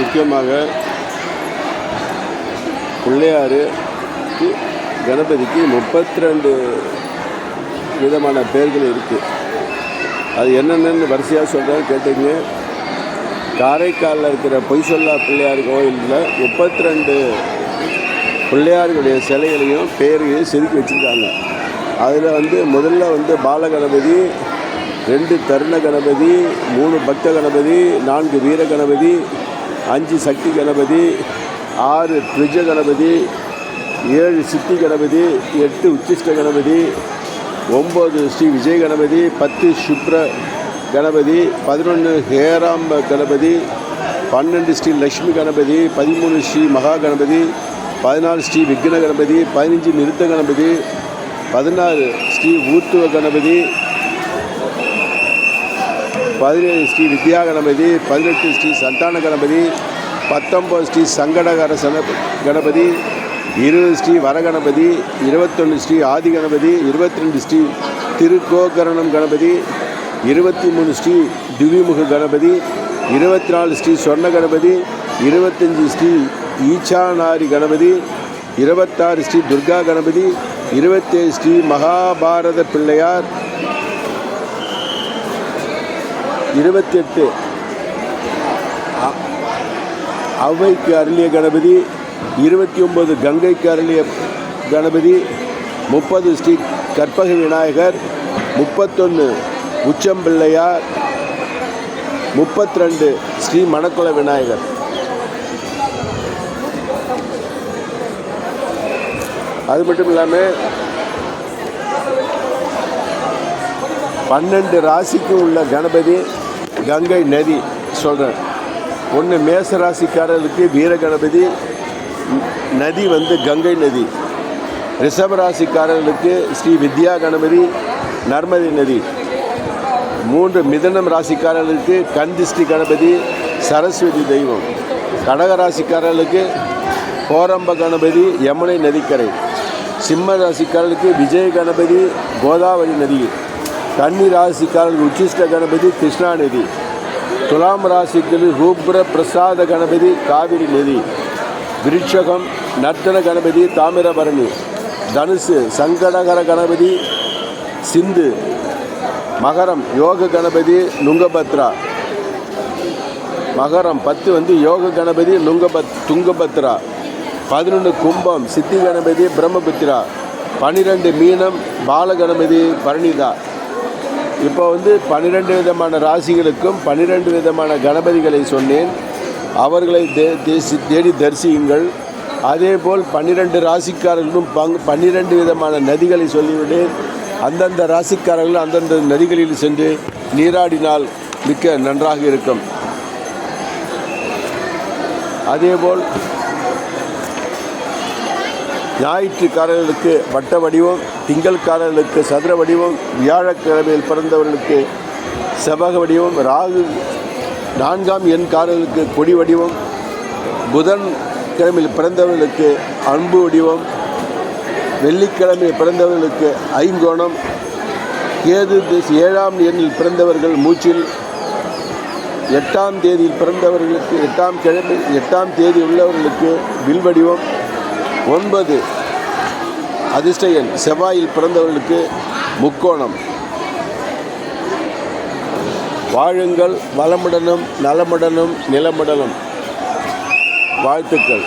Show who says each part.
Speaker 1: முக்கியமாக பிள்ளையார் கணபதிக்கு 32 விதமான பெயர்கள் இருக்குது. அது என்னென்னு வரிசையாக சொல்கிறேன் கேட்டுங்க. காரைக்காலில் இருக்கிற பொய்சொல்லா பிள்ளையார் கோயிலில் 32 பிள்ளையார்களுடைய சிலைகளையும் பெயர்களையும் செதுக்கி வச்சுருக்காங்க. அதில் முதல்ல பாலகணபதி, 2 தருண கணபதி, 3 பக்த கணபதி, 4 வீர கணபதி, 5 சக்தி கணபதி, 6 த்விஜ கணபதி, 7 சித்தி கணபதி, 8 உச்சிஷ்ட கணபதி, 9 ஸ்ரீ விஜய் கணபதி, 10 சுப்ர கணபதி, 11 ஹேராம்ப கணபதி, 12 ஸ்ரீ லக்ஷ்மி கணபதி, 13 ஸ்ரீ மகா கணபதி, 14 ஸ்ரீ விக்ன கணபதி, 15 நிருத்த கணபதி, 16 ஸ்ரீ ஊர்த்துவ கணபதி, 17 ஸ்ரீ வித்யா கணபதி, 18 ஸ்ரீ சந்தான கணபதி, 19 ஸ்ரீ சங்கடகர கணபதி, 20 ஸ்ரீ வரகணபதி, 21 ஸ்ரீ ஆதி கணபதி, 22 ஸ்ரீ திருக்கோகரணம் கணபதி, 23 ஸ்ரீ திவ்யமுக கணபதி, 24 ஸ்ரீ சொர்ண கணபதி, 25 ஸ்ரீ ஈச்சானாரி கணபதி, 26 ஸ்ரீ துர்கா கணபதி, 27 ஸ்ரீ மகாபாரத பிள்ளையார், 28 அவ்வைக்கு அருளிய கணபதி, 29 கங்கைக்கு அருளிய கணபதி, 30 ஸ்ரீ கற்பக விநாயகர், 31 உச்சம்பிள்ளையார், 32 ஸ்ரீ மணக்குள விநாயகர். அது மட்டும் இல்லாமல் 12 ராசிக்கு உள்ள கணபதி கங்கை நதி சொல்கிறேன். ஒன்று மேச ராசிக்காரர்களுக்கு வீர கணபதி நதி கங்கை நதி. ரிஷப ராசிக்காரர்களுக்கு ஸ்ரீ வித்யா கணபதி நர்மதி நதி. 3 மிதனம் ராசிக்காரர்களுக்கு கந்திஷ்டி கணபதி சரஸ்வதி தெய்வம். கடக ராசிக்காரர்களுக்கு கோரம்ப கணபதி யமுனை நதிக்கரை. சிம்ம ராசிக்காரர்களுக்கு விஜய கணபதி கோதாவரி நதி. கன்னி ராசிக்காரர்களுக்கு உச்சிஷ்ட கணபதி கிருஷ்ணா நதி. துலாம் ராசிக்கு ரூப்ர பிரசாத கணபதி காவிரி நதி. விருட்சகம் நர்த்தன கணபதி தாமிரபரணி. தனுசு சங்கடகர கணபதி சிந்து. மகரம் யோக கணபதி நுங்கபத்ரா. மகரம் 10 யோக கணபதி துங்கபத்ரா. 11 கும்பம் சித்தி கணபதி பிரம்மபுத்திரா. 12 மீனம் பாலகணபதி பரணிதா. இப்போ 12 விதமான ராசிகளுக்கும் 12 விதமான கணபதிகளை சொன்னேன். அவர்களை தேடி தரிசியுங்கள். அதேபோல் 12 ராசிக்காரர்களும் 12 விதமான நதிகளை சொல்லிவிட்டேன். அந்தந்த ராசிக்காரர்கள் அந்தந்த நதிகளில் சென்று நீராடினால் மிக்க நன்றாக இருக்கும். அதேபோல் ஞாயிற்றுக்காரர்களுக்கு வட்ட வடிவம், திங்கள்காரர்களுக்கு சதுர வடிவம், வியாழக்கிழமையில் பிறந்தவர்களுக்கு செவ்வக வடிவம், ராகு 4ஆம் எண்காரர்களுக்கு கொடி வடிவம், புதன் கிழமையில் பிறந்தவர்களுக்கு அன்பு வடிவம், வெள்ளிக்கிழமையில் பிறந்தவர்களுக்கு ஐங்கோணம், கேது 7ஆம் எண்ணில் பிறந்தவர்கள் மூச்சில், 8ஆம் தேதியில் பிறந்தவர்களுக்கு 8ஆம் தேதி உள்ளவர்களுக்கு வில் வடிவம், 9 அதிர்ஷ்ட எண் செவ்வாயில் பிறந்தவர்களுக்கு முக்கோணம். வாழுங்கள் வளமுடனும் நலமுடனும் நிலமுடனும். வாழ்த்துக்கள்.